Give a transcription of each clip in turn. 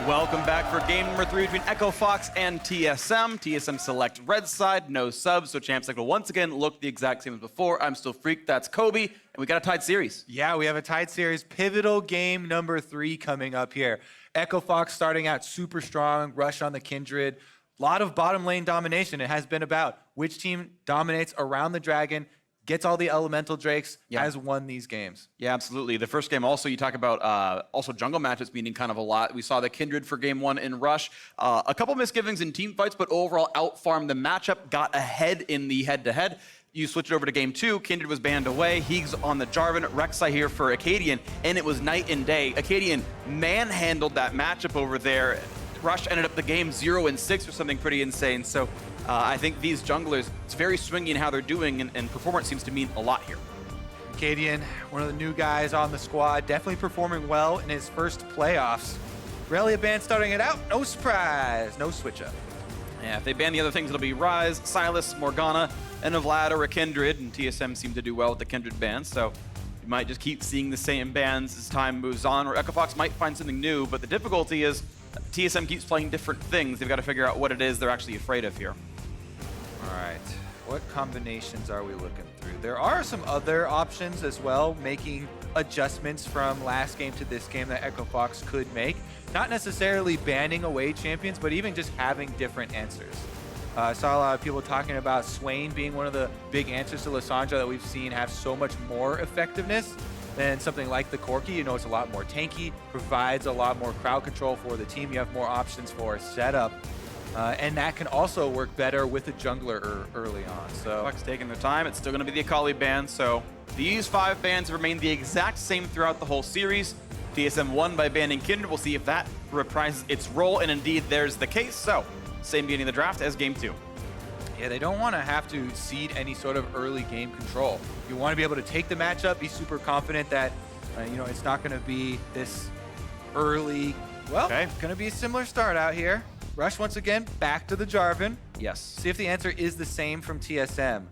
Welcome back for game number 3 between Echo Fox and TSM. TSM select red side, no subs, so champ cycle once again looked the exact same as before. I'm still Freak, that's Kobe, and we got a tied series. Yeah, we have a tied series. Pivotal game number 3 coming up here. Echo Fox starting out super strong, rush on the Kindred. A lot of bottom lane domination. It has been about which team dominates around the dragon, gets all the elemental drakes, has won these games. Yeah, absolutely. The first game also, you talk about also jungle matchups meaning kind of a lot. We saw the Kindred for game 1 in Rush. A couple misgivings in team fights, but overall outfarmed the matchup, got ahead in the head-to-head. You switch it over to game 2, Kindred was banned away, He's on the Jarvan, Rek'Sai here for Akaadian, and it was night and day. Akaadian manhandled that matchup over there. Rush ended up the game 0-6 or something pretty insane. So I think these junglers, it's very swingy in how they're doing, and performance seems to mean a lot here. Akaadian, one of the new guys on the squad, definitely performing well in his first playoffs. Relia ban starting it out, no surprise, no switch up. Yeah, if they ban the other things, it'll be Ryze, Sylas, Morgana, and a Vlad or a Kindred, and TSM seem to do well with the Kindred bans, so you might just keep seeing the same bans as time moves on, or Echo Fox might find something new, but the difficulty is TSM keeps playing different things. They've got to figure out what it is they're actually afraid of here. All right, what combinations are we looking through? There are some other options as well, making adjustments from last game to this game that Echo Fox could make. Not necessarily banning away champions, but even just having different answers. I saw a lot of people talking about Swain being one of the big answers to Lissandra that we've seen have so much more effectiveness than something like the Corki. You know, it's a lot more tanky, provides a lot more crowd control for the team. You have more options for setup. And that can also work better with a jungler early on. So Fox taking their time. It's still going to be the Akali ban. So these 5 bans remain the exact same throughout the whole series. TSM won by banning Kindred. We'll see if that reprises its role. And indeed, there's the case. So same beginning of the draft as game 2. Yeah, they don't want to have to cede any sort of early game control. You want to be able to take the matchup, be super confident that, you know, it's not going to be this early. Well, going to be a similar start out here. Rush once again, back to the Jarvan. Yes. See if the answer is the same from TSM.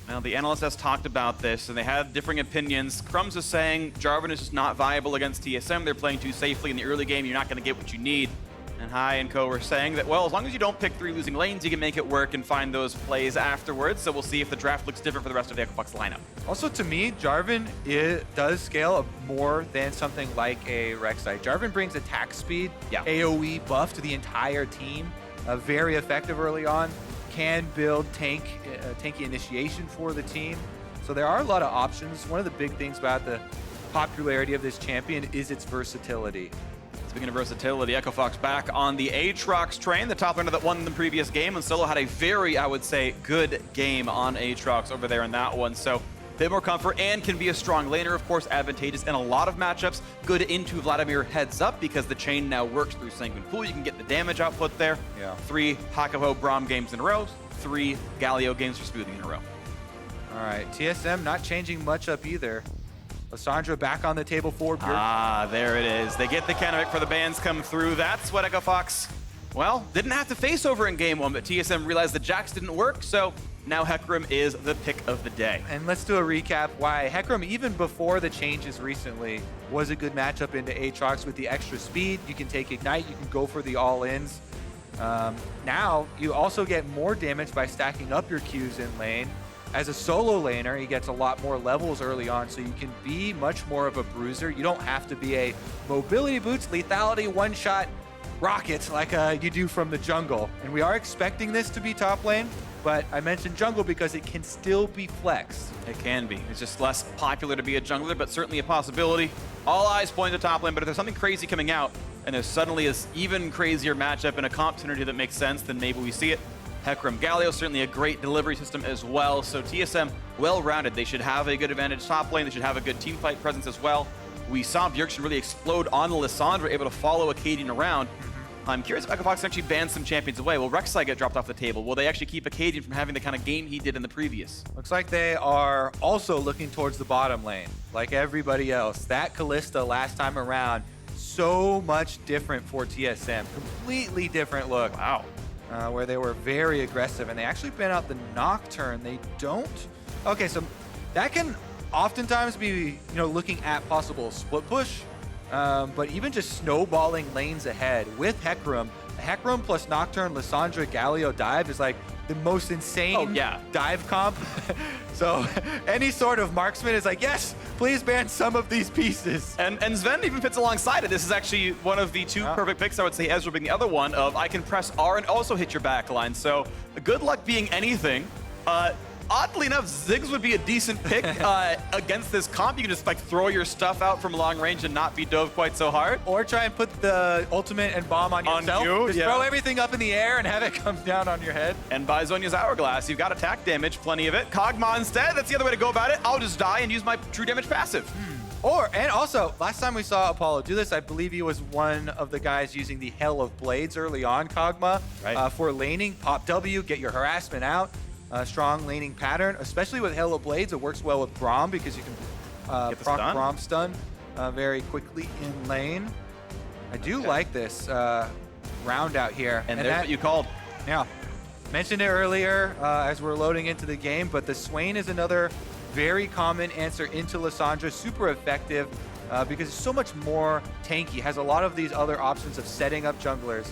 Now, the analyst has talked about this, and they had differing opinions. Crumbs is saying Jarvan is just not viable against TSM. They're playing too safely in the early game. You're not going to get what you need. And Hai and Co were saying that, well, as long as you don't pick 3 losing lanes, you can make it work and find those plays afterwards. So we'll see if the draft looks different for the rest of the Echo Fox lineup. Also, to me, Jarvan does scale more than something like a Rek'Sai. Jarvan brings attack speed, AoE buff to the entire team. Very effective early on. Can build tanky initiation for the team. So there are a lot of options. One of the big things about the popularity of this champion is its versatility. Speaking of versatility, Echo Fox back on the Aatrox train, the top laner that won the previous game, and Solo had a very, I would say, good game on Aatrox over there in that one. So a bit more comfort and can be a strong laner, of course, advantageous in a lot of matchups. Good into Vladimir heads up because the chain now works through Sanguine Pool. You can get the damage output there. 3 Hakuho Braum games in a row, 3 Galio games for Smoothie in a row. All right, TSM not changing much up either. Lissandra back on the table for Bjergsen. Ah, there it is. They get the counter for the bans come through. That's what Echo Fox, well, didn't have to face over in game 1, but TSM realized the Jax didn't work, so now Hecarim is the pick of the day. And let's do a recap why Hecarim, even before the changes recently, was a good matchup into Aatrox with the extra speed. You can take Ignite, you can go for the all-ins. Now, you also get more damage by stacking up your Qs in lane. As a solo laner, he gets a lot more levels early on, so you can be much more of a bruiser. You don't have to be a mobility boots, lethality, one-shot rocket like you do from the jungle. And we are expecting this to be top lane, but I mentioned jungle because it can still be flexed. It can be. It's just less popular to be a jungler, but certainly a possibility. All eyes point to top lane, but if there's something crazy coming out, and there's suddenly this even crazier matchup and a comp synergy that makes sense, then maybe we see it. Hecarim Galio, certainly a great delivery system as well. So TSM, well-rounded. They should have a good advantage top lane. They should have a good team fight presence as well. We saw Bjergsen really explode on Lissandra, able to follow Akaadian around. I'm curious if Echo Fox actually bans some champions away. Will Rek'Sai get dropped off the table? Will they actually keep Akaadian from having the kind of game he did in the previous? Looks like they are also looking towards the bottom lane, like everybody else. That Kalista last time around, so much different for TSM. Completely different look. Wow. Where they were very aggressive, and they actually ban out the Nocturne. They don't. Okay, so that can oftentimes be, looking at possible split push but even just snowballing lanes ahead with Hecarim. Hecarim plus Nocturne, Lissandra, Galio dive is like the most insane dive comp. So any sort of marksman is like, yes, please ban some of these pieces. And Zven even fits alongside it. This is actually one of the two perfect picks. I would say Ezra being the other one of I can press R and also hit your backline. So good luck being anything. Oddly enough, Ziggs would be a decent pick against this comp. You can just like throw your stuff out from long range and not be dove quite so hard. Or try and put the ultimate and bomb on yourself. Just throw everything up in the air and have it come down on your head. And by Zhonya's Hourglass, you've got attack damage, plenty of it. Kog'Maw instead, that's the other way to go about it. I'll just die and use my true damage passive. And also, last time we saw Apollo do this, I believe he was one of the guys using the Hell of Blades early on, Kog'Maw, for laning. Pop W, get your harassment out. Strong laning pattern, especially with Hell of Blades. It works well with Braum because you can proc Braum stun very quickly in lane. I do like this round out here. And there's what you called. Yeah. Mentioned it earlier as we're loading into the game, but the Swain is another very common answer into Lissandra. Super effective because it's so much more tanky. Has a lot of these other options of setting up junglers,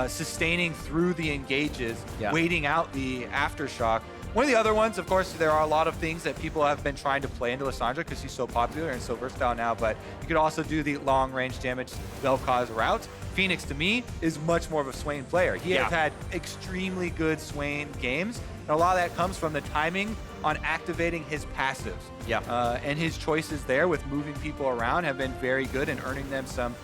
sustaining through the engages, waiting out the aftershock. One of the other ones, of course, there are a lot of things that people have been trying to play into Lissandra because he's so popular and so versatile now, but you could also do the long-range damage Vel'Koz route. Fenix, to me, is much more of a Swain player. He has had extremely good Swain games, and a lot of that comes from the timing on activating his passives. And his choices there with moving people around have been very good and earning them some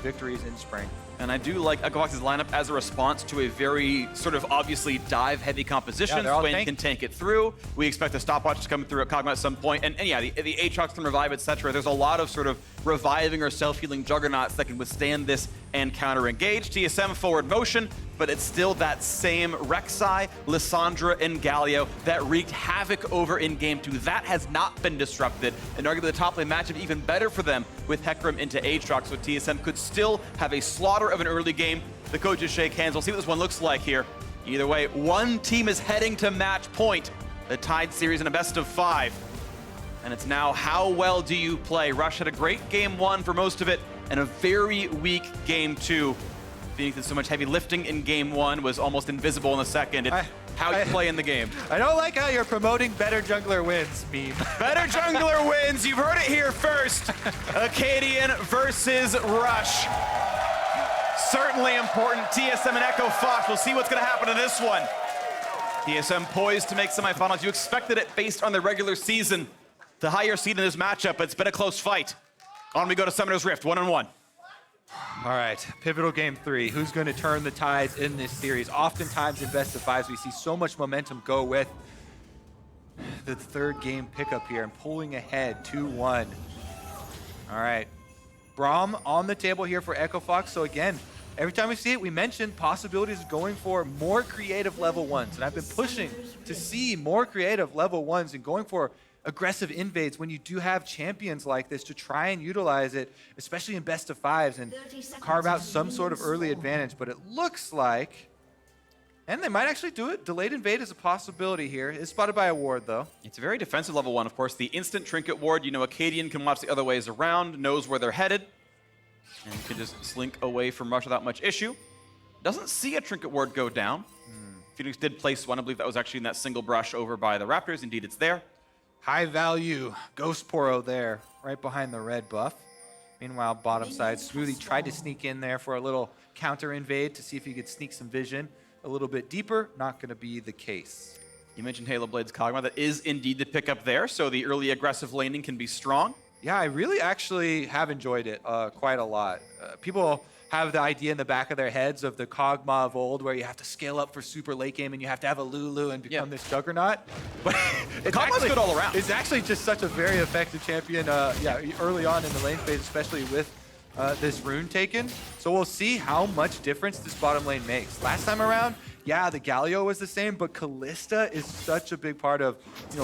victories in spring. And I do like Echo Fox's lineup as a response to a very sort of obviously dive-heavy composition. Swain can tank it through. We expect a stopwatch to come through at Kog'Maw at some point. And yeah, the Aatrox can revive, etc. There's a lot of sort of reviving or self-healing juggernauts that can withstand this and counter-engage. TSM forward motion, but it's still that same Rek'Sai, Lissandra, and Galio that wreaked havoc over in Game 2. That has not been disrupted, and arguably the top lane matchup even better for them with Hecarim into Aatrox, so TSM could still have a slaughter of an early game. The coaches shake hands. We'll see what this one looks like here. Either way, one team is heading to match point. The tied series in a best of 5. And it's now how well do you play? Rush had a great Game 1 for most of it, and a very weak Game 2. Phoenix did so much heavy lifting in Game 1, was almost invisible in the second. It's how you play in the game. I don't like how you're promoting better jungler wins, meme. Better jungler wins. You've heard it here first. Akaadian versus Rush. Certainly important. TSM and Echo Fox. We'll see what's going to happen in this one. TSM poised to make semifinals. You expected it based on the regular season. The higher seed in this matchup, but it's been a close fight. On we go to Summoner's Rift, 1-on-1. All right, pivotal Game 3. Who's going to turn the tides in this series? Oftentimes in best of 5s, we see so much momentum go with the third game pickup here and pulling ahead 2-1. All right, Braum on the table here for Echo Fox. So again, every time we see it, we mention possibilities of going for more creative level 1s. And I've been pushing to see more creative level 1s and going for aggressive invades when you do have champions like this to try and utilize it, especially in best of 5s, and carve out some sort of early advantage. But it looks like, and they might actually do it, delayed invade is a possibility here. It's spotted by a ward, though. It's a very defensive level 1, of course. The instant trinket ward, you know, Akaadian can watch the other ways around, knows where they're headed, and can just slink away from Rush without much issue. Doesn't see a trinket ward go down. Phoenix did place one. I believe that was actually in that single brush over by the Raptors. Indeed, it's there. High value Ghost Poro there, right behind the red buff. Meanwhile, bottom side, Smoothie tried to sneak in there for a little counter invade to see if he could sneak some vision a little bit deeper. Not going to be the case. You mentioned Halo Blade's Kog'Maw. That is indeed the pickup there, so the early aggressive laning can be strong. Yeah, I really actually have enjoyed it quite a lot. People have the idea in the back of their heads of the Kog'Maw of old where you have to scale up for super late game and you have to have a Lulu and become this juggernaut. But Kog'Maw's good all around. It's actually just such a very effective champion early on in the lane phase, especially with this rune taken. So we'll see how much difference this bottom lane makes. Last time around, yeah, the Galio was the same, but Kalista is such a big part of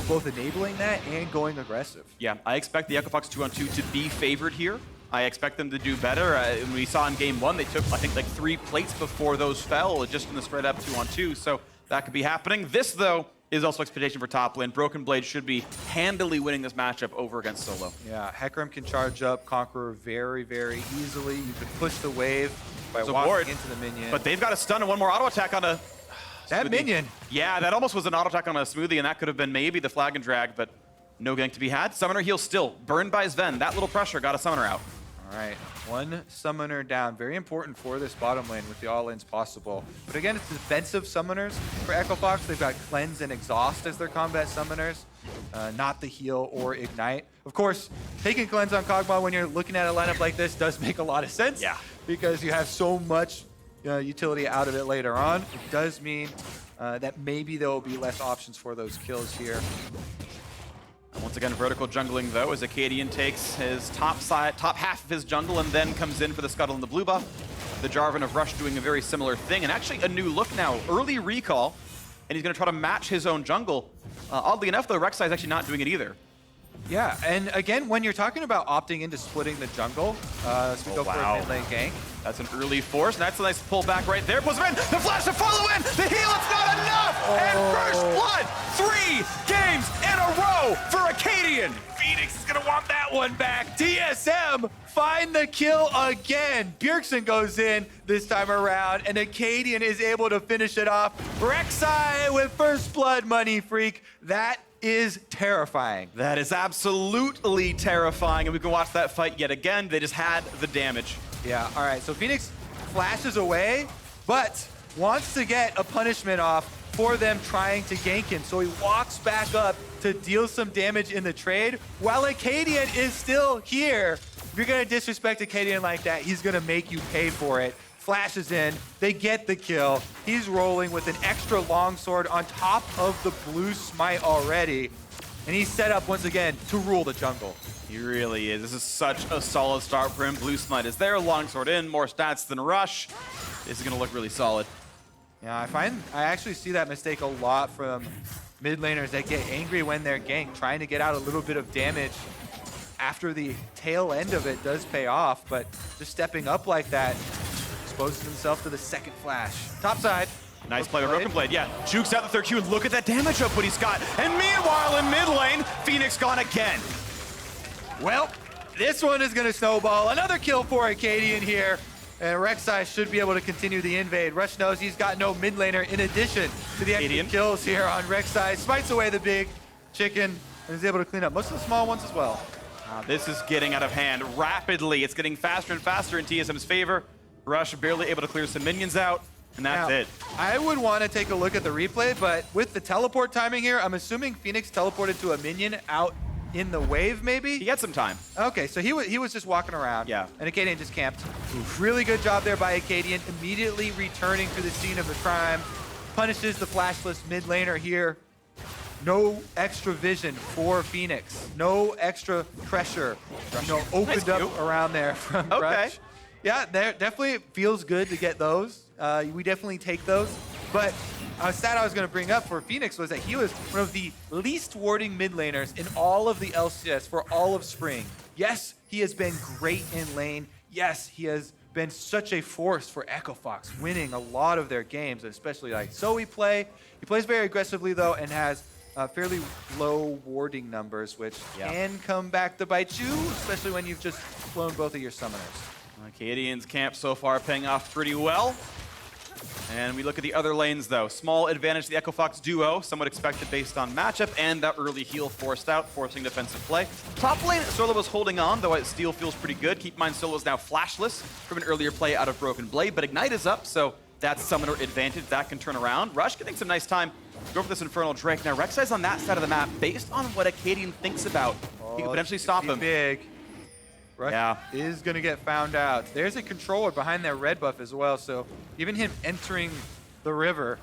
both enabling that and going aggressive. Yeah, I expect the Echo Fox 2-on-2 to be favored here. I expect them to do better. We saw in Game 1, they took, I think, like 3 plates before those fell, just in the straight up 2-on-2, so that could be happening. This, though, is also expectation for top lane. Broken Blade should be handily winning this matchup over against Solo. Yeah, Hecarim can charge up Conqueror very, very easily. You can push the wave by There's a walking ward, into the minion. But they've got a stun and one more auto attack on a that Smoothie. minion. Yeah, that almost was an auto attack on a Smoothie, and that could have been maybe the flag and drag, but no gank to be had. Summoner heal still. Burned by Zven. That little pressure got a summoner out. All right, one summoner down. Very important for this bottom lane with the all-ins possible. But again, it's defensive summoners for Echo Fox. They've got Cleanse and Exhaust as their combat summoners, not the heal or Ignite. Of course, taking Cleanse on Kog'Maw when you're looking at a lineup like this does make a lot of sense. Yeah. Because you have so much utility out of it later on. It does mean that maybe there will be less options for those kills here. Once again, vertical jungling though, as Akaadian takes his top half of his jungle and then comes in for the Scuttle and the blue buff. The Jarvan of Rush doing a very similar thing, and actually a new look now. Early recall, and he's going to try to match his own jungle. Oddly enough, though, Rek'Sai is actually not doing it either. Yeah, and again, when you're talking about opting into splitting the jungle, so we go for a mid lane gank. That's an early force, and that's a nice pullback right there. Pulls him in, the flash to follow in, the heal, it's not enough! And first blood, 3 games in a row for Akaadian! Fenix is gonna want that one back. TSM find the kill again. Bjergsen goes in this time around, and Akaadian is able to finish it off. Rek'Sai with first blood, money freak. That is terrifying. That is absolutely terrifying, and we can watch that fight yet again. They just had the damage. Yeah, all right, so Fenix flashes away, but wants to get a punishment off for them trying to gank him. So he walks back up to deal some damage in the trade, while Akaadian is still here. If you're gonna disrespect Akaadian like that, he's gonna make you pay for it. Flashes in, they get the kill. He's rolling with an extra longsword on top of the blue smite already. And he's set up once again to rule the jungle. He really is. This is such a solid start for him. Blue smite is there, longsword in, more stats than Rush. This is gonna look really solid. Yeah, I actually see that mistake a lot from mid laners that get angry when they're ganked, trying to get out a little bit of damage after the tail end of it does pay off, but just stepping up like that exposes himself to the second flash. Top side. Nice play with Broken Blade, yeah. Jukes out the third Q, and look at that damage output he's got. And meanwhile, in mid lane, Fenix gone again. Well, this one is gonna snowball. Another kill for Akaadian here. And Rek'Sai should be able to continue the invade. Rush knows he's got no mid laner in addition to the extra kills here on Rek'Sai. Smites away the big chicken and is able to clean up most of the small ones as well. This is getting out of hand rapidly. It's getting faster and faster in TSM's favor. Rush barely able to clear some minions out, and that's it. I would want to take a look at the replay, but with the teleport timing here, I'm assuming Fenix teleported to a minion out in the wave, maybe? He had some time. Okay, so he was just walking around. Yeah. And Akaadian just camped. Really good job there by Akaadian, immediately returning to the scene of the crime. Punishes the flashless mid laner here. No extra vision for Fenix. No extra pressure. Opened up around there from Rush. Yeah, definitely feels good to get those. We definitely take those. But a stat I was going to bring up for Fenix was that he was one of the least warding mid laners in all of the LCS for all of spring. Yes, he has been great in lane. Yes, he has been such a force for Echo Fox, winning a lot of their games, especially like Zoe play. He plays very aggressively though, and has fairly low warding numbers, which can come back to bite you, especially when you've just flown both of your summoners. Akaadian's camp so far paying off pretty well. And we look at the other lanes though. Small advantage to the Echo Fox duo, somewhat expected based on matchup, and that early heal forced out, forcing defensive play. Top lane, Solo was holding on, though Steel feels pretty good. Keep in mind, Solo is now flashless from an earlier play out of Broken Blade, but Ignite is up, so that's summoner advantage. That can turn around. Rush getting some nice time. Go for this Infernal Drake. Now, Rek'Sai's on that side of the map. Based on what Akaadian thinks about, he could potentially stop him. Big. Rush is going to get found out. There's a controller behind that red buff as well, so even him entering the river.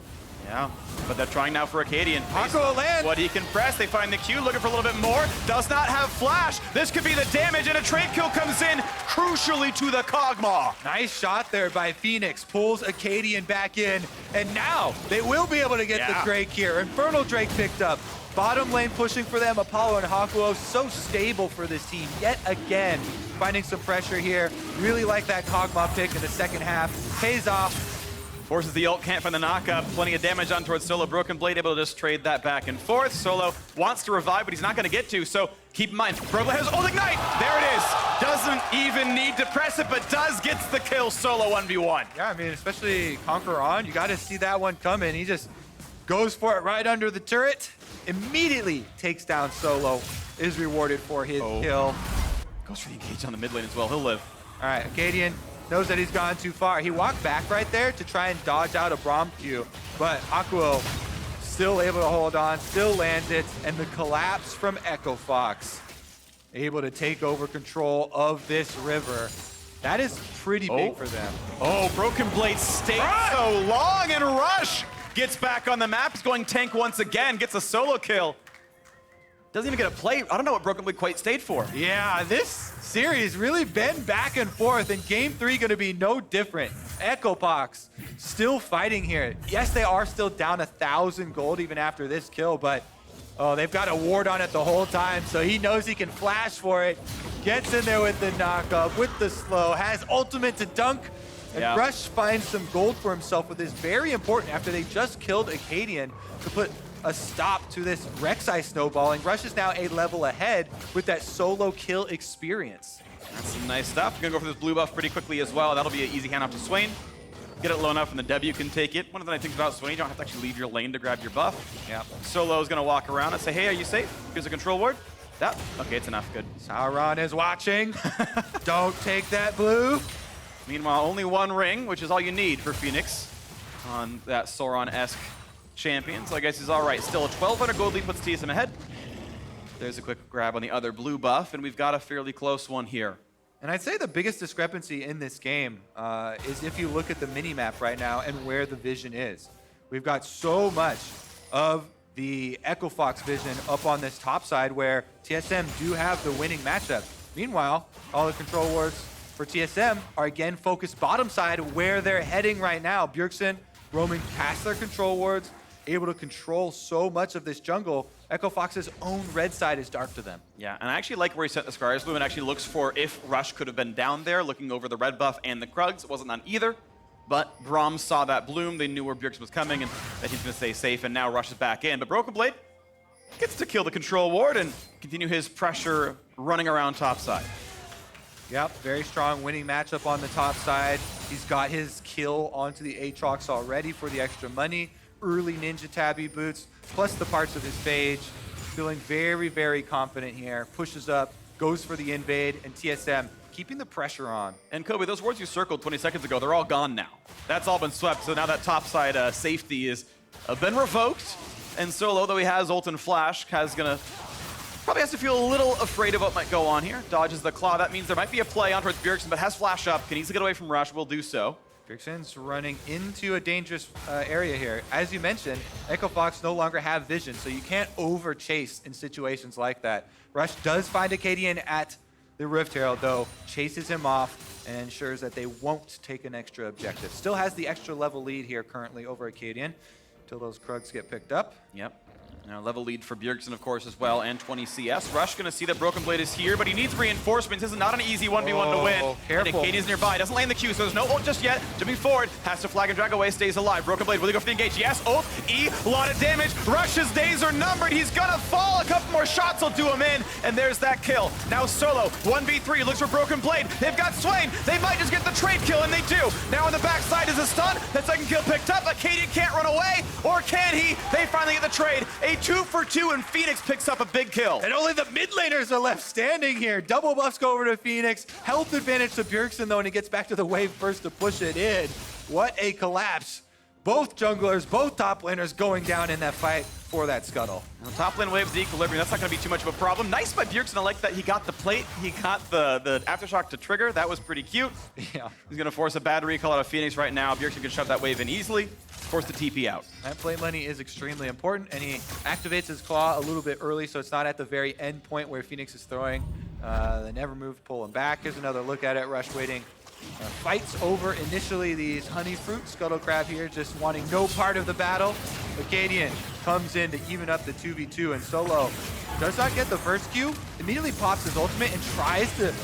Yeah, but they're trying now for Akaadian. Hakuho land! What he can press, they find the Q, looking for a little bit more. Does not have flash. This could be the damage, and a trade kill comes in, crucially to the Kog'Maw. Nice shot there by Fenix, pulls Akaadian back in, and now they will be able to get the Drake here. Infernal Drake picked up. Bottom lane pushing for them, Apollo and Hakuho, so stable for this team, yet again, finding some pressure here. Really like that Kog'Maw pick in the second half. Pays off. Forces the ult, can't find the knockup. Plenty of damage on towards Solo. Broken Blade able to just trade that back and forth. Solo wants to revive, but he's not going to get to, so keep in mind, Broken Blade has ult ignite. There it is. Doesn't even need to press it, but does gets the kill. Solo 1v1. Yeah, I mean, especially Conquer On, you got to see that one coming. He just goes for it right under the turret. Immediately takes down Solo. Is rewarded for his kill. Goes for the engage on the mid lane as well. He'll live. All right, Akaadian knows that he's gone too far. He walked back right there to try and dodge out a Braum Q, but Hakuho still able to hold on, still lands it, and the collapse from Echo Fox able to take over control of this river. That is pretty big for them. Oh, Broken Blade stayed so long, and Rush gets back on the map. He's going tank once again, gets a solo kill. Doesn't even get a play. I don't know what Broken Blade quite stayed for. Yeah, this series really been back and forth, and game 3 gonna be no different. Echo Fox still fighting here. Yes, they are still down 1,000 gold even after this kill, but they've got a ward on it the whole time, so he knows he can flash for it. Gets in there with the knockup, with the slow, has ultimate to dunk, and Rush finds some gold for himself with this very important after they just killed Akaadian to put a stop to this Rek'Sai snowballing. Rush is now a level ahead with that solo kill experience. That's some nice stuff. We're gonna go for this blue buff pretty quickly as well. That'll be an easy handoff to Swain. Get it low enough and the W can take it. One of the nice things about Swain, you don't have to actually leave your lane to grab your buff. Yeah. Solo is gonna walk around and say, hey, are you safe? Here's a control ward. That, okay, it's enough, good. Sauron is watching. Don't take that blue. Meanwhile, only one ring, which is all you need for Fenix on that Sauron-esque champion. So I guess he's all right. Still a 1,200 gold lead puts TSM ahead. There's a quick grab on the other blue buff, and we've got a fairly close one here. And I'd say the biggest discrepancy in this game is if you look at the mini-map right now and where the vision is. We've got so much of the Echo Fox vision up on this top side where TSM do have the winning matchup. Meanwhile, all the control wards for TSM are again focused bottom side where they're heading right now. Bjergsen roaming past their control wards, able to control so much of this jungle. Echo Fox's own red side is dark to them. Yeah, and I actually like where he set the Scars Bloom and actually looks for if Rush could have been down there, looking over the red buff and the Krugs. It wasn't on either, but Braum saw that Bloom. They knew where Bjergsen was coming and that he's going to stay safe, and now Rush is back in. But Broken Blade gets to kill the control ward and continue his pressure running around top side. Yep, very strong winning matchup on the top side. He's got his kill onto the Aatrox already for the extra money. Early Ninja Tabby boots, plus the parts of his Phage. Feeling very, very confident here. Pushes up, goes for the invade, and TSM keeping the pressure on. And Kobe, those wards you circled 20 seconds ago, they're all gone now. That's all been swept, so now that top side safety is been revoked. And Solo, though he has ult and flash, probably has to feel a little afraid of what might go on here. Dodges the claw. That means there might be a play on towards Bjergsen, but has flash up. Can easily get away from Rush. Will do so. Bjergsen's running into a dangerous area here. As you mentioned, Echo Fox no longer have vision, so you can't over chase in situations like that. Rush does find Akaadian at the Rift Herald, though, chases him off and ensures that they won't take an extra objective. Still has the extra level lead here currently over Akaadian until those Krugs get picked up. Yep. Now level lead for Bjergsen, of course, as well, and 20 CS. Rush gonna see that Broken Blade is here, but he needs reinforcements. This is not an easy 1v1 to win. Careful. And Akaadian's nearby. Doesn't land the Q, so there's no ult just yet. Jumping forward, has to flag and drag away, stays alive. Broken Blade, will he go for the engage? Yes, ult, E, a lot of damage. Rush's days are numbered. He's gonna fall. A couple more shots will do him in, and there's that kill. Now Solo, 1v3, looks for Broken Blade. They've got Swain. They might just get the trade kill, and they do. Now on the backside is a stun. That second kill picked up. Akaadian can't run away, or can he? They finally get the trade. A 2-for-2, and Fenix picks up a big kill. And only the mid laners are left standing here. Double buffs go over to Fenix. Health advantage to Bjergsen, though, and he gets back to the wave first to push it in. What a collapse. Both junglers, both top laners going down in that fight for that scuttle. Well, top lane waves the equilibrium. That's not going to be too much of a problem. Nice by Bjergsen. I like that he got the plate. He got the aftershock to trigger. That was pretty cute. Yeah. He's going to force a bad recall out of Fenix right now. Bjergsen can shove that wave in easily. Force the TP out. That plate money is extremely important, and he activates his claw a little bit early, so it's not at the very end point where Fenix is throwing. They never move, pull him back. Here's another look at it. Rush waiting. Fights over initially these honey fruit. Scuttle Crab here just wanting no part of the battle. Akaadian comes in to even up the 2v2, and Solo does not get the first Q. Immediately pops his ultimate and tries to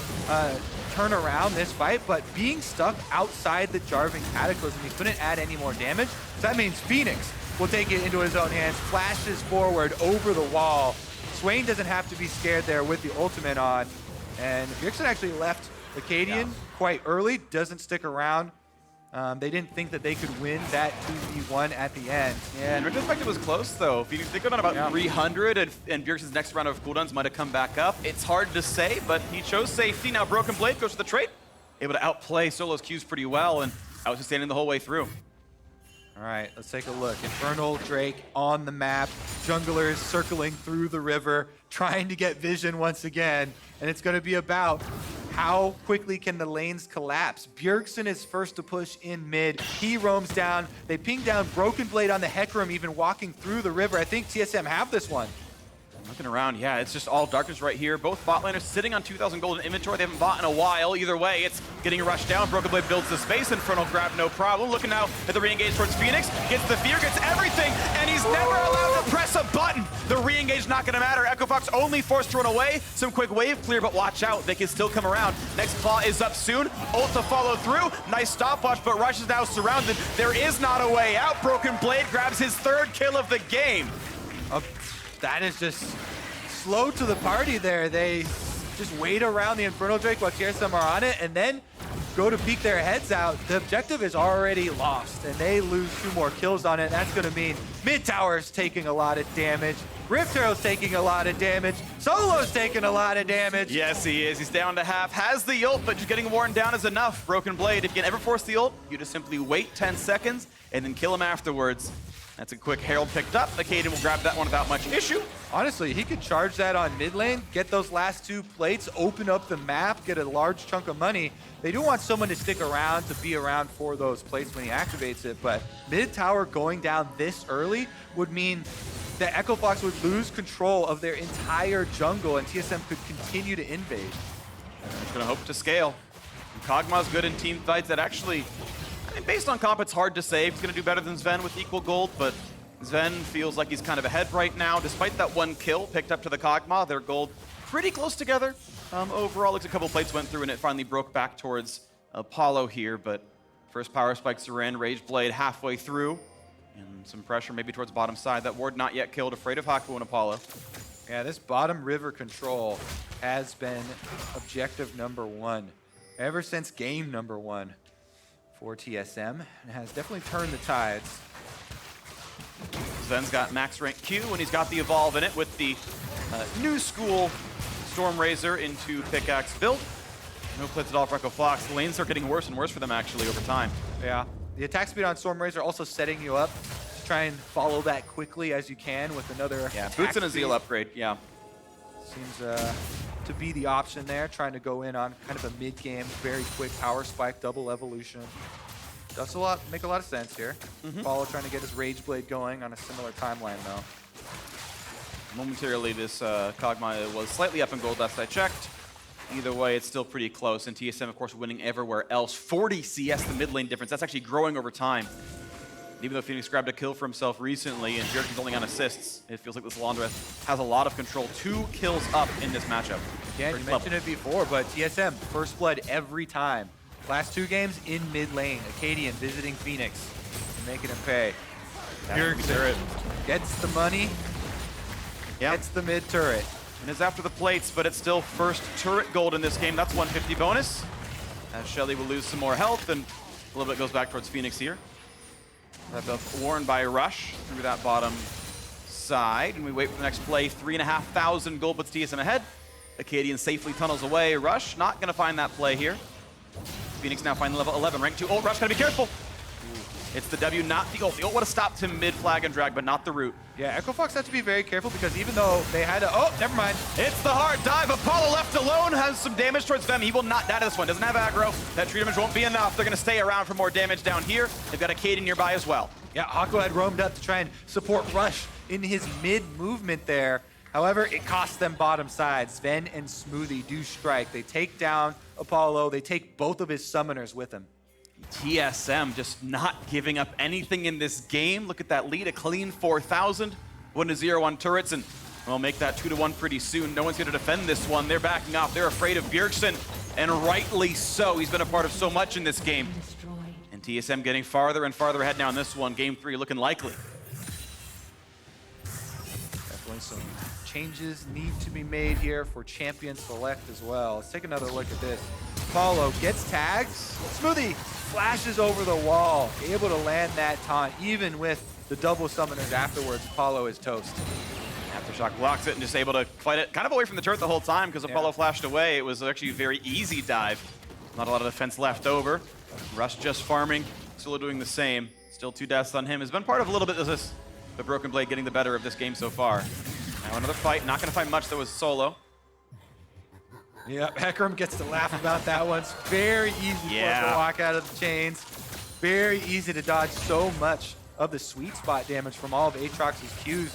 turn around this fight, but being stuck outside the Jarvan Cataclysm, he couldn't add any more damage. So that means Fenix will take it into his own hands, flashes forward over the wall. Swain doesn't have to be scared there with the ultimate on. And Bjergsen actually left Akaadian quite early, doesn't stick around. They didn't think that they could win that 2v1 at the end. Yeah, in retrospect, it was close, though. Phoenix did go down about 300, and Bjergsen's next round of cooldowns might have come back up. It's hard to say, but he chose safety. Now Broken Blade goes to the trade, able to outplay Solo's Qs pretty well, and I was just standing the whole way through. All right, let's take a look. Infernal Drake on the map. Junglers circling through the river, trying to get vision once again. And it's going to be about how quickly can the lanes collapse. Bjergsen is first to push in mid. He roams down. They ping down Broken Blade on the Hecarim, even walking through the river. I think TSM have this one. Looking around, yeah, it's just all darkness right here. Both bot laners sitting on 2,000 gold in inventory. They haven't bought in a while. Either way, it's getting rushed down. Broken Blade builds the space. Infernal grab, no problem. Looking now at the re-engage towards Fenix. Gets the fear, gets everything, and he's never allowed to press a button. The re-engage not gonna matter. Echo Fox only forced to run away. Some quick wave clear, but watch out. They can still come around. Next claw is up soon. Ult to follow through. Nice stopwatch, but Rush is now surrounded. There is not a way out. Broken Blade grabs his third kill of the game. That is just slow to the party there. They just wait around the Infernal Drake while TSM are on it and then go to peek their heads out. The objective is already lost and they lose 2 more kills on it. That's going to mean mid tower's taking a lot of damage. Rift Herald's taking a lot of damage. Solo's taking a lot of damage. Yes, he is. He's down to half. Has the ult, but just getting worn down is enough. Broken Blade, if you can ever force the ult, you just simply wait 10 seconds and then kill him afterwards. That's a quick Herald picked up. Akaadian will grab that one without much issue. Honestly, he could charge that on mid lane, get those last 2 plates, open up the map, get a large chunk of money. They do want someone to stick around, to be around for those plates when he activates it, but mid tower going down this early would mean that Echo Fox would lose control of their entire jungle and TSM could continue to invade. Just gonna hope to scale. And Kog'Maw's good in team fights that actually, I mean, based on comp, it's hard to say if he's gonna do better than Zven with equal gold, but Zven feels like he's kind of ahead right now. Despite that 1 kill picked up to the Kog'Maw, their gold pretty close together. Overall, looks a couple plates went through and it finally broke back towards Apollo here, but first power spikes are in, Rage Blade halfway through, and some pressure maybe towards bottom side. That ward not yet killed, afraid of Hakuho and Apollo. Yeah, this bottom river control has been objective #1 ever since game #1 for TSM, and has definitely turned the tides. Zven's got max rank Q, and he's got the evolve in it with the new school Stormrazor into pickaxe build. No plates at all for Echo Fox. The lanes are getting worse and worse for them actually over time. Yeah, the attack speed on Stormrazor also setting you up to try and follow that quickly as you can with another Boots and a Zeal upgrade, yeah. Seems to be the option there, trying to go in on kind of a mid-game, very quick power spike, double evolution. Does make a lot of sense here. Apollo trying to get his Rage Blade going on a similar timeline though. Momentarily, this Kog'Maw was slightly up in gold last I checked. Either way, it's still pretty close, and TSM, of course, winning everywhere else. 40 CS, the mid lane difference. That's actually growing over time. Even though Fenix grabbed a kill for himself recently, and Bjergsen's only on assists, it feels like Lissandra has a lot of control. 2 kills up in this matchup. Yeah, you mentioned it before, but TSM, first blood every time. Last 2 games in mid lane. Akaadian visiting Fenix and making him pay. Bjergsen gets the money, gets the mid turret. And it's after the plates, but it's still first turret gold in this game. That's 150 bonus. As Shelly will lose some more health, and a little bit goes back towards Fenix here. That's up worn by Rush through that bottom side. And we wait for the next play. 3,500 gold puts TSM ahead. Akaadian safely tunnels away. Rush not going to find that play here. Fenix now finally level 11. Rank 2 ult. Rush, gotta be careful. It's the W, not the ult. The ult would have stopped him mid-flag and drag, but not the root. Yeah, Echo Fox had to be very careful because even though they had to... Oh, never mind. It's the hard dive. Apollo left alone has some damage towards them. He will not die to this one. Doesn't have aggro. That tree damage won't be enough. They're going to stay around for more damage down here. They've got Akaadian nearby as well. Yeah, Hakuho had roamed up to try and support Rush in his mid-movement there. However, it costs them bottom side. Zven and Smoothie do strike. They take down Apollo. They take both of his summoners with him. TSM just not giving up anything in this game. Look at that lead, a clean 4,000. 1-0 on turrets, and we'll make that 2-1 pretty soon. No one's going to defend this one. They're backing off. They're afraid of Bjergsen. and rightly so. He's been a part of so much in this game. And TSM getting farther and farther ahead now in this one. Game 3 looking likely. Definitely some changes need to be made here for champion select as well. Let's take another look at this. Apollo gets tagged. Smoothie flashes over the wall, able to land that taunt, even with the double summoners afterwards. Apollo is toast. Aftershock blocks it and just able to fight it kind of away from the turret the whole time because Apollo flashed away. It was actually a very easy dive. Not a lot of defense left over. Rush just farming, Solo doing the same. Still 2 deaths on him. Has been part of a little bit of this, the Broken Blade getting the better of this game so far. Now another fight, not going to find much that was Solo. Yep, Hecarim gets to laugh about that one. It's very easy for us to walk out of the chains. Very easy to dodge so much of the sweet spot damage from all of Aatrox's Qs.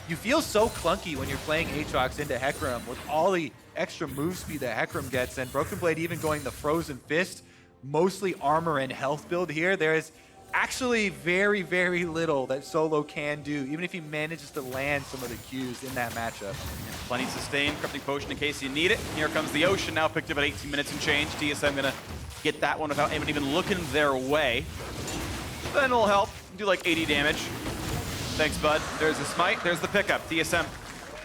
You feel so clunky when you're playing Aatrox into Hecarim with all the extra move speed that Hecarim gets, and Broken Blade even going the Frozen Fist, mostly armor and health build here. There is actually very, very little that Solo can do, even if he manages to land some of the Qs in that matchup. Plenty sustain, Corrupting Potion in case you need it. Here comes the Ocean now, picked up at 18 minutes and change. TSM gonna get that one without anyone even looking their way. Then it'll help, do like 80 damage. Thanks, bud. There's a smite, there's the pickup. TSM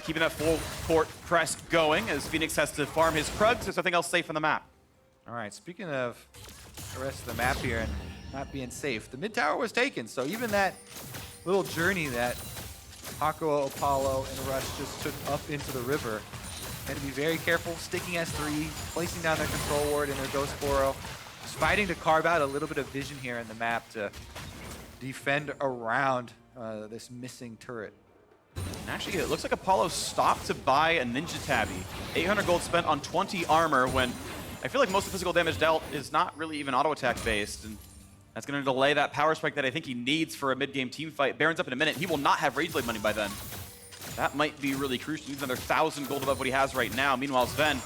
keeping that full court press going as Fenix has to farm his Krugs. There's nothing else safe on the map. All right, speaking of the rest of the map here and not being safe, the mid tower was taken, so even that little journey that Hakuho, Apollo, and Rush just took up into the river, had to be very careful, sticking S3, placing down their control ward in their Ghost Burrow, just fighting to carve out a little bit of vision here in the map to defend around this missing turret. And actually, it looks like Apollo stopped to buy a Ninja Tabby. 800 gold spent on 20 armor when I feel like most of the physical damage dealt is not really even auto attack based. And that's going to delay that power spike that I think he needs for a mid-game team fight. Baron's up in a minute. He will not have Rage Blade money by then. That might be really crucial. He needs another 1,000 gold above what he has right now. Meanwhile, Zven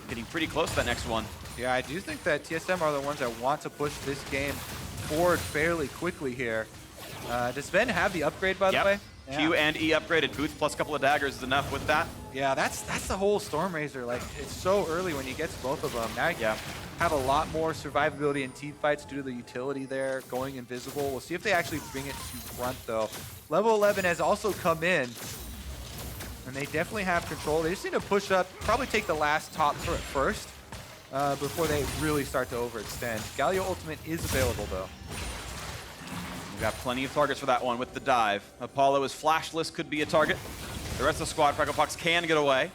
getting pretty close to that next one. Yeah, I do think that TSM are the ones that want to push this game forward fairly quickly here. Does Zven have the upgrade, by the way? Yeah. Q and E upgraded. Boots plus a couple of daggers is enough with that. Yeah, that's the whole Stormrazor. Like, it's so early when you get to both of them. Now you have a lot more survivability in team fights due to the utility there, going invisible. We'll see if they actually bring it to front, though. Level 11 has also come in, and they definitely have control. They just need to push up, probably take the last top turret first before they really start to overextend. Galio ultimate is available, though. We've got plenty of targets for that one with the dive. Apollo is flashless, could be a target. The rest of the squad, Echo Fox can get away.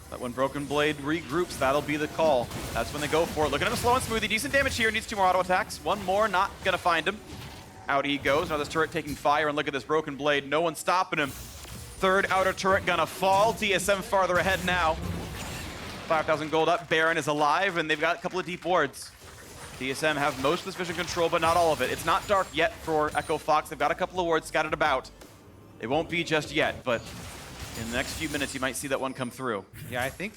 But when Broken Blade regroups, that'll be the call. That's when they go for it. Look at him slow and smoothie. Decent damage here. Needs 2 more auto attacks. 1 more, not gonna find him. Out he goes. Now this turret taking fire, and look at this Broken Blade. No one's stopping him. 3rd outer turret gonna fall. TSM farther ahead now. 5,000 gold up. Baron is alive, and they've got a couple of deep wards. TSM have most of this vision control, but not all of it. It's not dark yet for Echo Fox. They've got a couple of wards scattered about. It won't be just yet, but in the next few minutes, you might see that one come through. Yeah, I think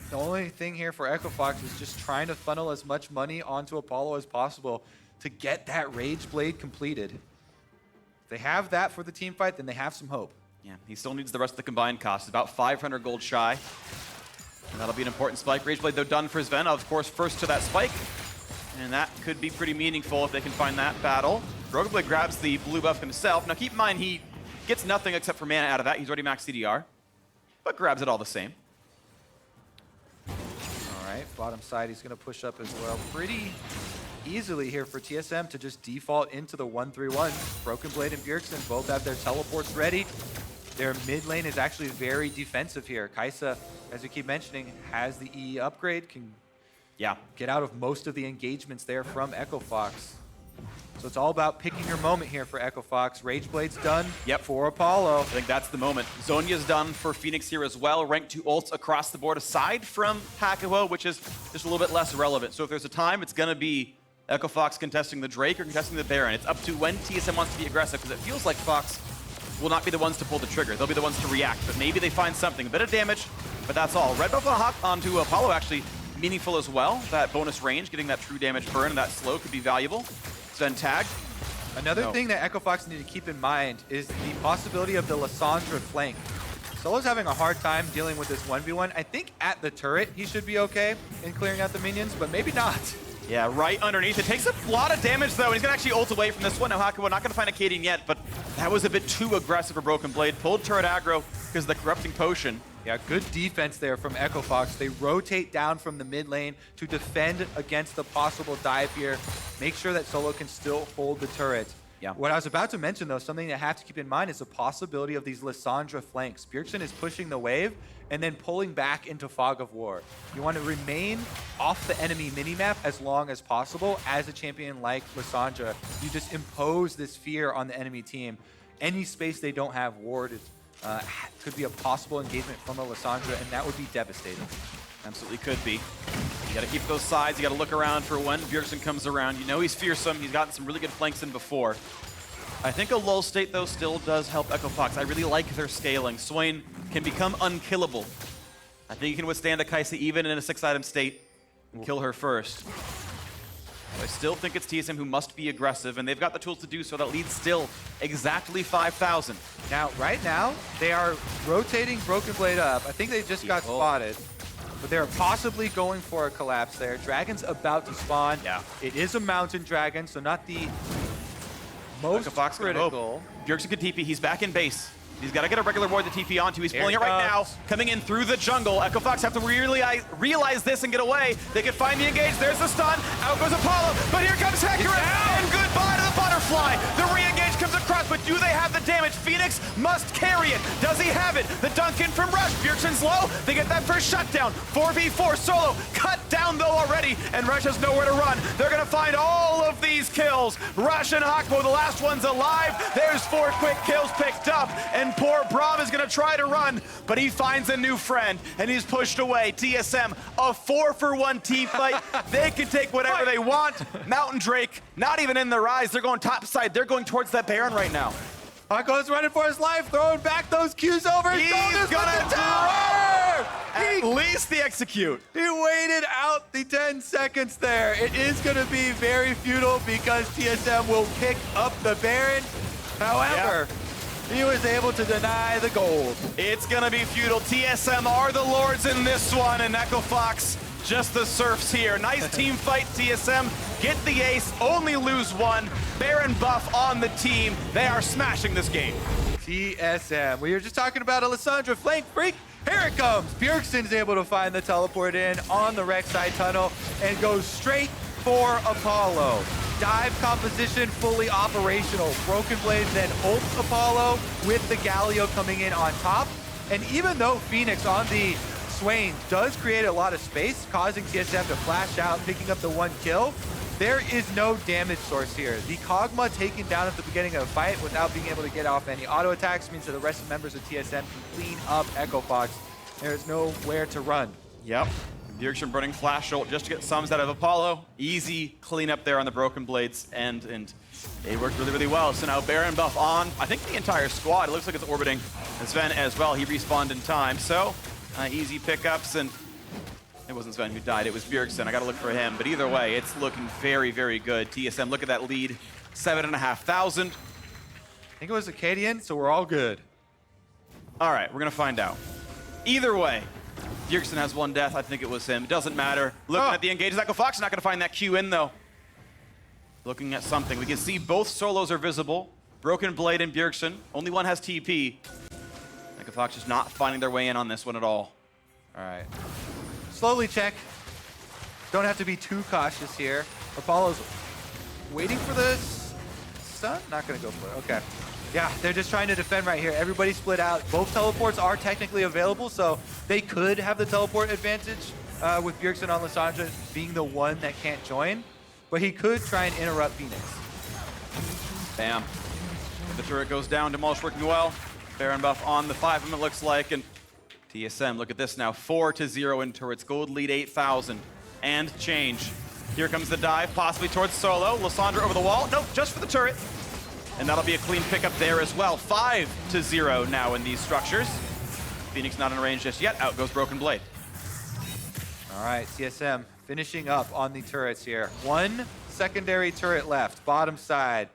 the only thing here for Echo Fox is just trying to funnel as much money onto Apollo as possible to get that Rage Blade completed. If they have that for the team fight, then they have some hope. Yeah, he still needs the rest of the combined cost. About 500 gold shy. And that'll be an important spike. Rage Blade, though, done for Zven. Of course, first to that spike. And that could be pretty meaningful if they can find that battle. Broken Blade grabs the blue buff himself. Now keep in mind, he gets nothing except for mana out of that. He's already max CDR, but grabs it all the same. All right, bottom side, he's gonna push up as well. Pretty easily here for TSM to just default into the 1-3-1. Broken Blade and Bjergsen both have their teleports ready. Their mid lane is actually very defensive here. Kai'Sa, as we keep mentioning, has the E upgrade, can get out of most of the engagements there from Echo Fox. So it's all about picking your moment here for Echo Fox. Rage Blade's done for Apollo. I think that's the moment. Zhonya's done for Fenix here as well. Rank 2 ults across the board, aside from Hakuho, which is just a little bit less relevant. So if there's a time, it's going to be Echo Fox contesting the Drake or contesting the Baron. It's up to when TSM wants to be aggressive, because it feels like Fox will not be the ones to pull the trigger. They'll be the ones to react, but maybe they find something. A bit of damage, but that's all. Red buff onto Apollo actually meaningful as well. That bonus range, getting that true damage burn and that slow could be valuable. Zven tagged. Another thing that Echo Fox need to keep in mind is the possibility of the Lissandra flank. Solo's having a hard time dealing with this 1v1. I think at the turret, he should be okay in clearing out the minions, but maybe not. Yeah, right underneath. It takes a lot of damage, though, and he's going to actually ult away from this one. Now, Hakuho not going to find Akaadian yet, but that was a bit too aggressive for Broken Blade. Pulled turret aggro because of the Corrupting Potion. Yeah, good defense there from Echo Fox. They rotate down from the mid lane to defend against the possible dive here. Make sure that Solo can still hold the turret. Yeah. What I was about to mention, though, something to have to keep in mind is the possibility of these Lissandra flanks. Bjergsen is pushing the wave and then pulling back into Fog of War. You want to remain off the enemy minimap as long as possible. As a champion like Lissandra, you just impose this fear on the enemy team. Any space they don't have warded could be a possible engagement from a Lissandra, and that would be devastating. Absolutely could be. You got to keep those sides. You got to look around for when Bjergsen comes around. You know he's fearsome. He's gotten some really good flanks in before. I think a lull state, though, still does help Echo Fox. I really like their scaling. Swain can become unkillable. I think he can withstand a Kai'Sa even in a 6-item state and kill her first. But I still think it's TSM who must be aggressive, and they've got the tools to do so. That leads still exactly 5,000. Now, right now, they are rotating Broken Blade up. I think they just got spotted. But they're possibly going for a collapse there. Dragon's about to spawn. Yeah. It is a mountain dragon, so not the most Fox critical. Bjergsen can TP. He's back in base. He's got to get a regular ward to TP onto. He's Here pulling it right now. Coming in through the jungle. Echo Fox have to realize this and get away. They can find the engage. There's the stun. Out goes Apollo. But here comes Hecarim. And goodbye to the butterfly. The re-engage comes across, but do they have the damage? Fenix must carry it. Does he have it? The dunk in from Rush. Bjergsen's low. They get that first shutdown. 4v4 Solo. Cut down, though, already. And Rush has nowhere to run. They're going to find all of these kills. Rush and Hakuho, the last one's alive. There's 4 quick kills picked up. And poor Braum is going to try to run, but he finds a new friend, and he's pushed away. TSM, a 4-for-1 team fight. They can take whatever they want. Mountain Drake, not even in their eyes. They're going top side. They're going towards that Baron right now. Hakuho's running for his life, throwing back those Qs over. He's gonna tower! At least the execute. He waited out the 10 seconds there. It is going to be very futile because TSM will pick up the Baron. However, he was able to deny the gold. It's gonna be futile. TSM are the lords in this one, and Echo Fox just the serfs here. Nice team fight, TSM. Get the ace, only lose one. Baron buff on the team. They are smashing this game. TSM. We were just talking about a Lissandra flank freak. Here it comes. Bjergsen's able to find the teleport in on the Rek'Sai tunnel and goes straight for Apollo. Dive composition fully operational. Broken Blade then ults Apollo with the Galio coming in on top. And even though Fenix on the Swain does create a lot of space, causing TSM to flash out, picking up the 1 kill, there is no damage source here. The Kog'Maw taken down at the beginning of the fight without being able to get off any auto attacks means that the rest of members of TSM can clean up Echo Fox. There is nowhere to run. Yep. Bjergsen running flash ult just to get sums out of Apollo. Easy cleanup there on the Broken Blades end, and they worked really, really well. So now Baron buff on, I think the entire squad. It looks like it's orbiting Zven as well. He respawned in time, so easy pickups, and it wasn't Zven who died, it was Bjergsen. I gotta look for him, but either way, it's looking very, very good. TSM, look at that lead, 7,500. I think it was Akaadian, so we're all good. All right, we're gonna find out. Either way, Bjergsen has 1 death. I think it was him. It doesn't matter. Looking at the engages, Echo Fox not going to find that Q in, though. Looking at something. We can see both solos are visible. Broken Blade and Bjergsen. Only one has TP. Echo Fox just not finding their way in on this one at all. All right. Slowly check. Don't have to be too cautious here. Apollo's waiting for the stun. Not going to go for it. Okay. Yeah, they're just trying to defend right here. Everybody split out. Both teleports are technically available, so they could have the teleport advantage with Bjergsen on Lissandra being the one that can't join. But he could try and interrupt Fenix. Bam. The turret goes down. Demolish working well. Baron buff on the 5 of them, it looks like. And TSM, look at this now. 4-0 in turrets. Gold lead 8,000. And change. Here comes the dive, possibly towards Solo. Lissandra over the wall. Nope, just for the turret. And that'll be a clean pickup there as well. 5-0 now in these structures. Fenix not in range just yet. Out goes Broken Blade. All right, TSM finishing up on the turrets here. 1 secondary turret left, bottom side.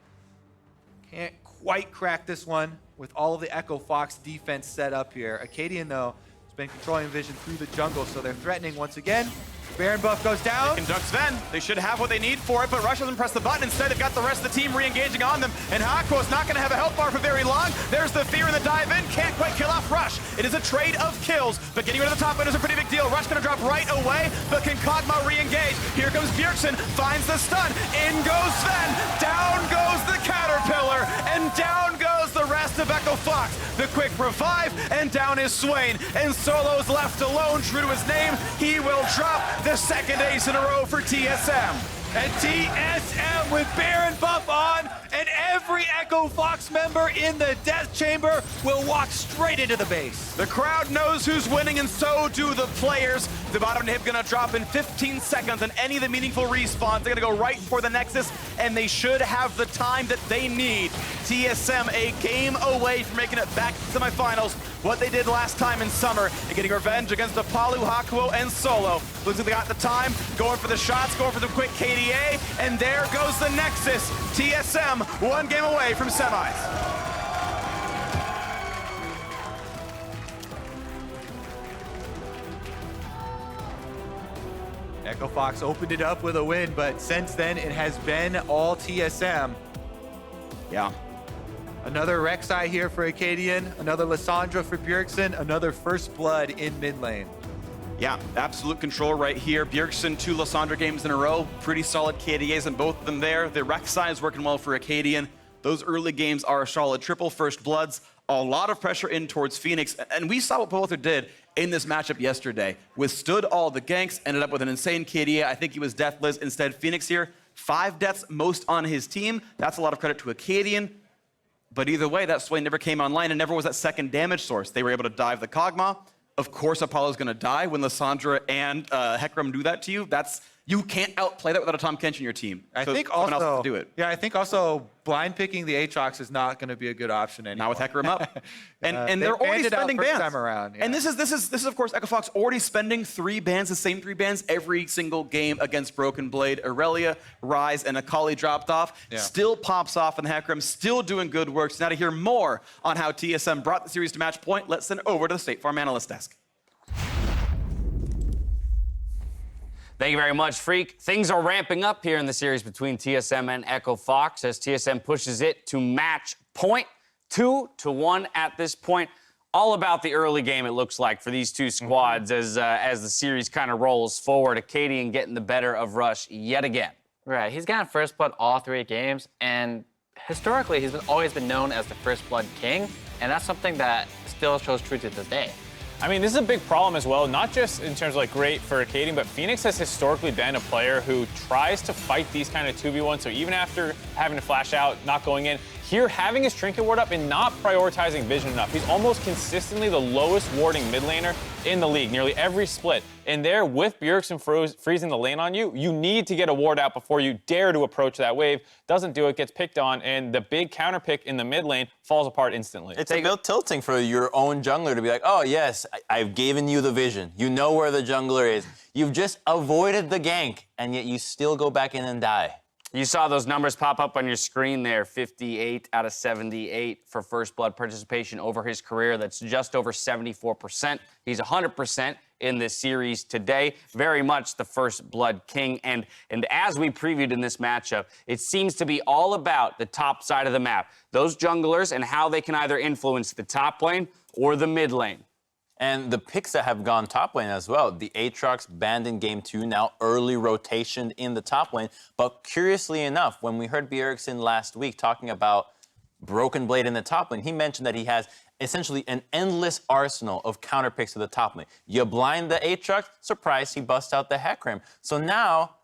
Can't quite crack this one with all of the Echo Fox defense set up here. Akaadian, though, has been controlling vision through the jungle, so they're threatening once again. Baron buff goes down. Conduct Zven. They should have what they need for it, but Rush doesn't press the button. Instead, they've got the rest of the team re-engaging on them, and Hakuho is not going to have a health bar for very long. There's the fear in the dive in. Can't quite kill off Rush. It is a trade of kills, but getting rid of the top lane is a pretty big deal. Rush going to drop right away, but can Kog'Maw re-engage? Here comes Bjergsen, finds the stun. In goes Zven. Down goes the Caterpillar, and down goes the rest of Echo Fox. The quick revive, and down is Swain. And Solo's left alone, true to his name. He will drop the second ace in a row for TSM. And TSM with Baron buff on, and every Echo Fox member in the death chamber will walk straight into the base. The crowd knows who's winning, and so do the players. The bottom inhib gonna drop in 15 seconds, and any of the meaningful respawns, they're gonna go right for the Nexus, and they should have the time that they need. TSM a game away from making it back to semifinals. What they did last time in summer, and getting revenge against Apollo, Hakuho, and Solo. Looks like they got the time, going for the shots, going for the quick KDA, and there goes the Nexus. TSM, one game away from semis. Echo Fox opened it up with a win, but since then it has been all TSM. Yeah. Another Rek'Sai here for Akaadian, another Lissandra for Bjergsen, another first blood in mid lane. Yeah, absolute control right here. Bjergsen, 2 Lissandra games in a row. Pretty solid KDAs in both of them there. The Rek'Sai is working well for Akaadian. Those early games are a solid triple first bloods. A lot of pressure in towards Fenix. And we saw what Pulitzer did in this matchup yesterday. Withstood all the ganks, ended up with an insane KDA. I think he was deathless. Instead, Fenix here, 5 deaths, most on his team. That's a lot of credit to Akaadian. But either way, that Swain never came online and never was that second damage source. They were able to dive the Kog'Maw. Of course, Apollo's going to die when Lissandra and Hecarim do that to you. You can't outplay that without a Tom Kench in your team. I think also blind picking the Aatrox is not going to be a good option anymore. Not with Hecarim up. And they're already spending bans. Time around, yeah. And this is of course Echo Fox already spending 3 bans, the same 3 bans every single game against Broken Blade. Aurelia, Ryze, and Akali dropped off. Yeah. Still pops off in Hecarim, still doing good work. So now to hear more on how TSM brought the series to match point, let's send it over to the State Farm Analyst Desk. Thank you very much, Freak. Things are ramping up here in the series between TSM and Echo Fox as TSM pushes it to match point, 2-1 at this point. All about the early game, it looks like, for these two squads as the series kind of rolls forward. Akaadian getting the better of Rush yet again. Right, he's gotten first blood all 3 games, and historically, he's always been known as the first blood king, and that's something that still shows true to this day. I mean, this is a big problem as well, not just in terms of like great for Akaadian, but Fenix has historically been a player who tries to fight these kind of 2v1. So even after having to flash out, not going in, here having his trinket ward up and not prioritizing vision enough. He's almost consistently the lowest warding mid laner in the league, nearly every split. And there, with Bjergsen freezing the lane on you, you need to get a ward out before you dare to approach that wave. Doesn't do it, gets picked on, and the big counter pick in the mid lane falls apart instantly. It's a bit tilting for your own jungler to be like, oh yes, I've given you the vision. You know where the jungler is. You've just avoided the gank, and yet you still go back in and die. You saw those numbers pop up on your screen there, 58 out of 78 for first blood participation over his career. That's just over 74%. He's 100% in this series today. Very much the first blood king. And as we previewed in this matchup, it seems to be all about the top side of the map. Those junglers and how they can either influence the top lane or the mid lane. And the picks that have gone top lane as well. The Aatrox banned in game 2, now early rotation in the top lane. But curiously enough, when we heard Bjergsen last week talking about Broken Blade in the top lane, he mentioned that he has essentially an endless arsenal of counter picks to the top lane. You blind the Aatrox, surprise, he busts out the Hecarim. So now,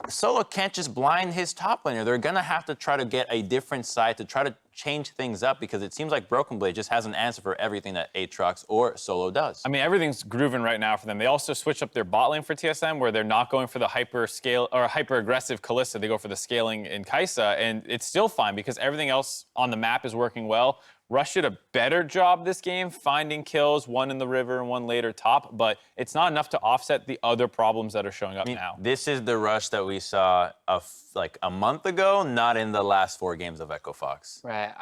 Solo can't just blind his top laner. They're going to have to try to get a different side to try to change things up because it seems like Broken Blade just has an answer for everything that Aatrox or Solo does. I mean, everything's grooving right now for them. They also switched up their bot lane for TSM where they're not going for the hyper-aggressive Kalista. They go for the scaling in Kai'Sa, and it's still fine because everything else on the map is working well. Rush did a better job this game finding kills, one in the river and one later top, but it's not enough to offset the other problems that are showing up now. This is the Rush that we saw like a month ago, not in the last 4 games of Echo Fox. Right.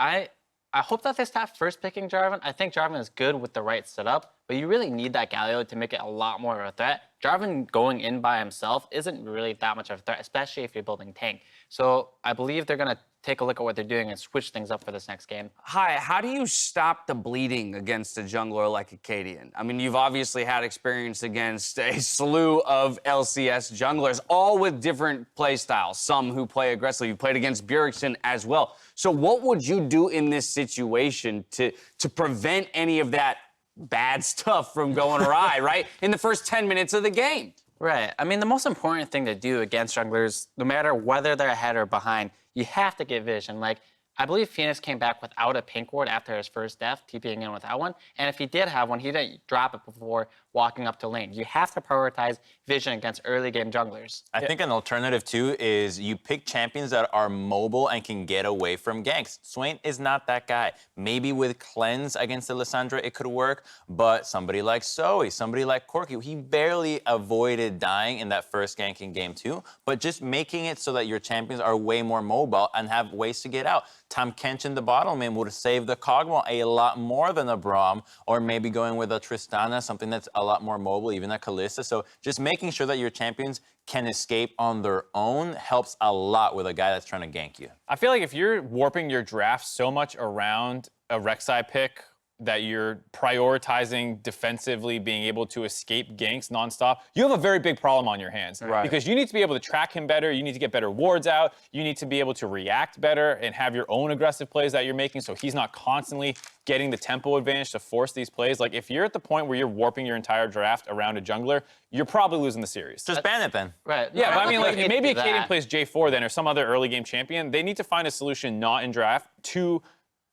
I hope that they stop first picking Jarvan. I think Jarvan is good with the right setup, but you really need that Galio to make it a lot more of a threat. Jarvan going in by himself isn't really that much of a threat, especially if you're building tank. So I believe they're going to take a look at what they're doing and switch things up for this next game. Hi, how do you stop the bleeding against a jungler like Akaadian? I mean, you've obviously had experience against a slew of LCS junglers, all with different play styles, some who play aggressively. You played against Bjergsen as well. So what would you do in this situation to prevent any of that bad stuff from going awry, right, in the first 10 minutes of the game? Right. I mean, the most important thing to do against junglers, no matter whether they're ahead or behind, you have to get vision. Like, I believe Fenix came back without a pink ward after his first death, TPing in without one. And if he did have one, he didn't drop it before walking up to lane. You have to prioritize vision against early game junglers. I think an alternative, too, is you pick champions that are mobile and can get away from ganks. Swain is not that guy. Maybe with Cleanse against the Lissandra, it could work, but somebody like Zoe, somebody like Corki, he barely avoided dying in that first gank in game 2, but just making it so that your champions are way more mobile and have ways to get out. Tam Kench in the bottom lane would save the Kog'Maw a lot more than a Braum, or maybe going with a Tristana, something that's a lot more mobile, even a Kalista. So just making sure that your champions can escape on their own helps a lot with a guy that's trying to gank you. I feel like if you're warping your draft so much around a Rek'Sai pick that you're prioritizing defensively, being able to escape ganks nonstop, you have a very big problem on your hands. Right. Because you need to be able to track him better, you need to get better wards out, you need to be able to react better and have your own aggressive plays that you're making so he's not constantly getting the tempo advantage to force these plays. Like, if you're at the point where you're warping your entire draft around a jungler, you're probably losing the series. Just ban it then. Right. Yeah, but I mean, like, maybe Akaadian Akaadian plays J4 then, or some other early game champion. They need to find a solution not in draft to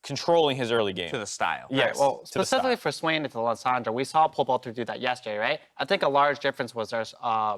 controlling his early game. To the style. Yes, Right, well, to the specifically style. for Swain into Lissandra, we saw Pulbolter do that yesterday, right? I think a large difference was their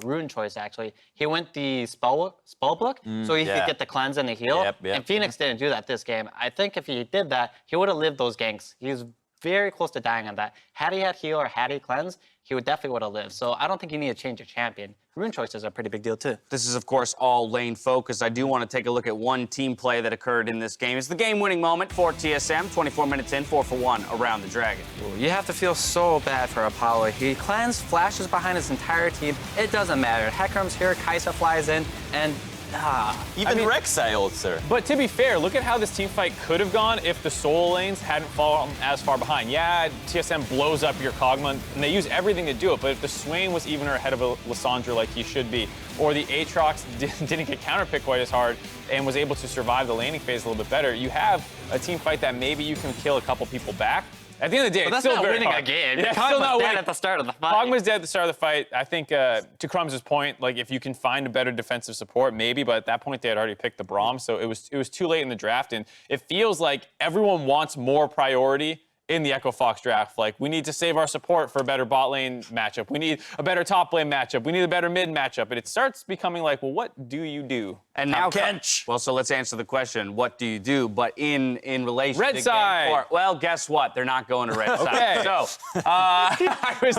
rune choice, actually. He went the spell book, so he yeah. could get the cleanse and the heal. Yep. And Fenix didn't do that this game. I think if he did that, he would have lived those ganks. He was very close to dying on that. Had he had heal or had he cleanse, he would definitely would have lived. So I don't think you need to change your champion. Rune choice is a pretty big deal, too. This is, of course, all lane focused. I do want to take a look at one team play that occurred in this game. It's the game-winning moment for TSM. 24 minutes in, 4 for 1 around the Dragon. You have to feel so bad for Apollo. He cleanse flashes behind his entire team. It doesn't matter. Hecarim's here, Kai'Sa flies in, and Even Rek'Sai old, sir. But to be fair, look at how this team fight could have gone if the solo lanes hadn't fallen as far behind. Yeah, TSM blows up your Kog'Maw, and they use everything to do it, but if the Swain was even ahead of a Lissandra like he should be, or the Aatrox didn't get counterpicked quite as hard and was able to survive the laning phase a little bit better, you have a team fight that maybe you can kill a couple people back. At the end of the day, But it's that's still not very winning hard. a game. Yeah, Kog'Maw's still not dead winning. at the start of the fight. Kog'Maw's dead at the start of the fight. I think, to Crumbs' point, like, if you can find a better defensive support, maybe, but at that point they had already picked the Braum, so it was too late in the draft, and it feels like everyone wants more priority in the Echo Fox draft. Like, we need to save our support for a better bot lane matchup. We need a better top lane matchup. We need a better mid matchup. And it starts becoming like, well, what do you do? And now, Kench. well, so let's answer the question, what do you do? But in relation to Rek'Sai. game 4, well, guess what? They're not going to Rek'Sai. Okay. So, I was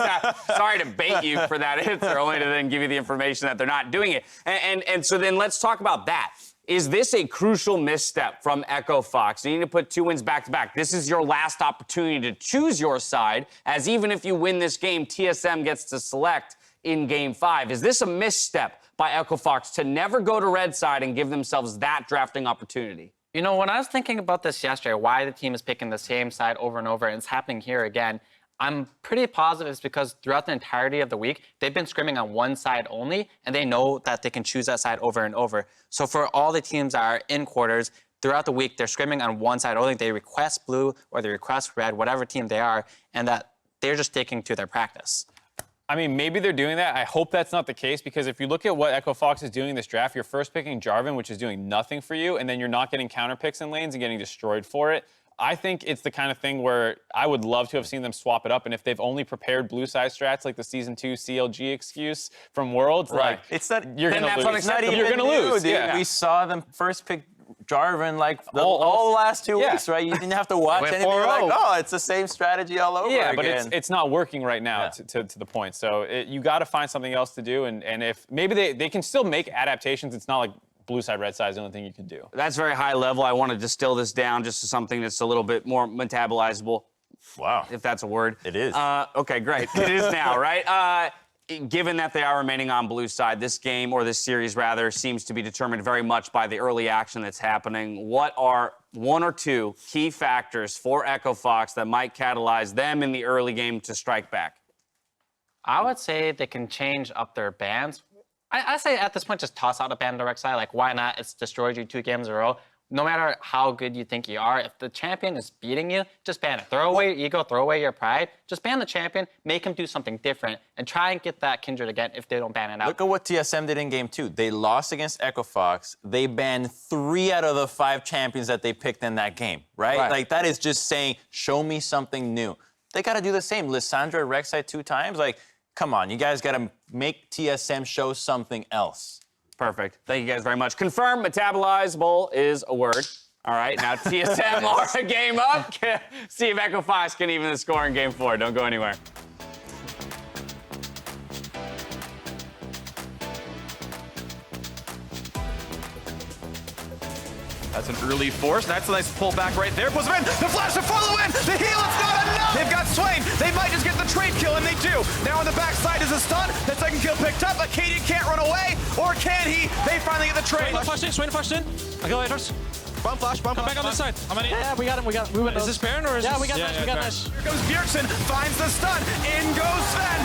sorry to bait you for that answer, only to then give you the information that they're not doing it. And so then let's talk about that. Is this a crucial misstep from Echo Fox? You need to put 2 wins back-to-back. This is your last opportunity to choose your side, as even if you win this game, TSM gets to select in Game 5. Is this a misstep by Echo Fox to never go to red side and give themselves that drafting opportunity? You know, when I was thinking about this yesterday, why the team is picking the same side over and over, and it's happening here again, I'm pretty positive it's because throughout the entirety of the week, they've been scrimming on one side only, and they know that they can choose that side over and over. So for all the teams that are in quarters, throughout the week, they're scrimming on one side only. They request blue or they request red, whatever team they are, and that they're just sticking to their practice. I mean, maybe they're doing that. I hope that's not the case, because if you look at what Echo Fox is doing in this draft, you're first picking Jarvan, which is doing nothing for you, and then you're not getting counter picks in lanes and getting destroyed for it. I think it's the kind of thing where I would love to have seen them swap it up, and if they've only prepared blue side strats like the Season 2 CLG excuse from Worlds, like, It's that you're then going to that's lose. unacceptable. You're going to lose. Dude. Yeah. We saw them first pick Jarvan like all the last 2 weeks, right? You didn't have to watch anything. You're like, oh, it's the same strategy all over Yeah, again. but it's not working right now to the point. So you got to find something else to do. And if maybe they can still make adaptations, it's not like blue side, red side is the only thing you can do. That's very high level. I want to distill this down just to something that's a little bit more metabolizable. Wow. If that's a word. It is. Okay, great. It is now, right? Given that they are remaining on blue side, this game, or this series rather, seems to be determined very much by the early action that's happening. What are 1 or 2 key factors for Echo Fox that might catalyze them in the early game to strike back? I would say they can change up their bans. I say at this point, just toss out a ban to Rek'Sai. Like, why not? It's destroyed you 2 games in a row. No matter how good you think you are, if the champion is beating you, just ban it. Throw away your ego, throw away your pride. Just ban the champion, make him do something different, and try and get that Kindred again if they don't ban it out. Look at what TSM did in game 2. They lost against Echo Fox. They banned 3 out of the 5 champions that they picked in that game, right? Like, that is just saying, show me something new. They got to do the same. Lissandra, Rek'Sai 2 times. Like, come on, you guys got to make TSM show something else. Perfect. Thank you guys very much. Confirm metabolizable is a word. All right, now TSM are a game up. See if Echo Fox can even the score in game 4. Don't go anywhere. That's an early force. That's a nice pullback right there. Zven, the flash to follow in. The heal, it's not enough. They've got Swain. They might just get the trade kill, and they do. Now on the backside is a stun. The second kill picked up. Akaadian can't run away, or can he? They finally get the trade. Swain flashed in. I go Aatrox. Bomb flash. Come back on this side. How many? Yeah, we got him. We wgot him. Is this Baron or is this? Yeah, we got Nash. We got Nash. Here comes Bjergsen, finds the stun. In goes Zven.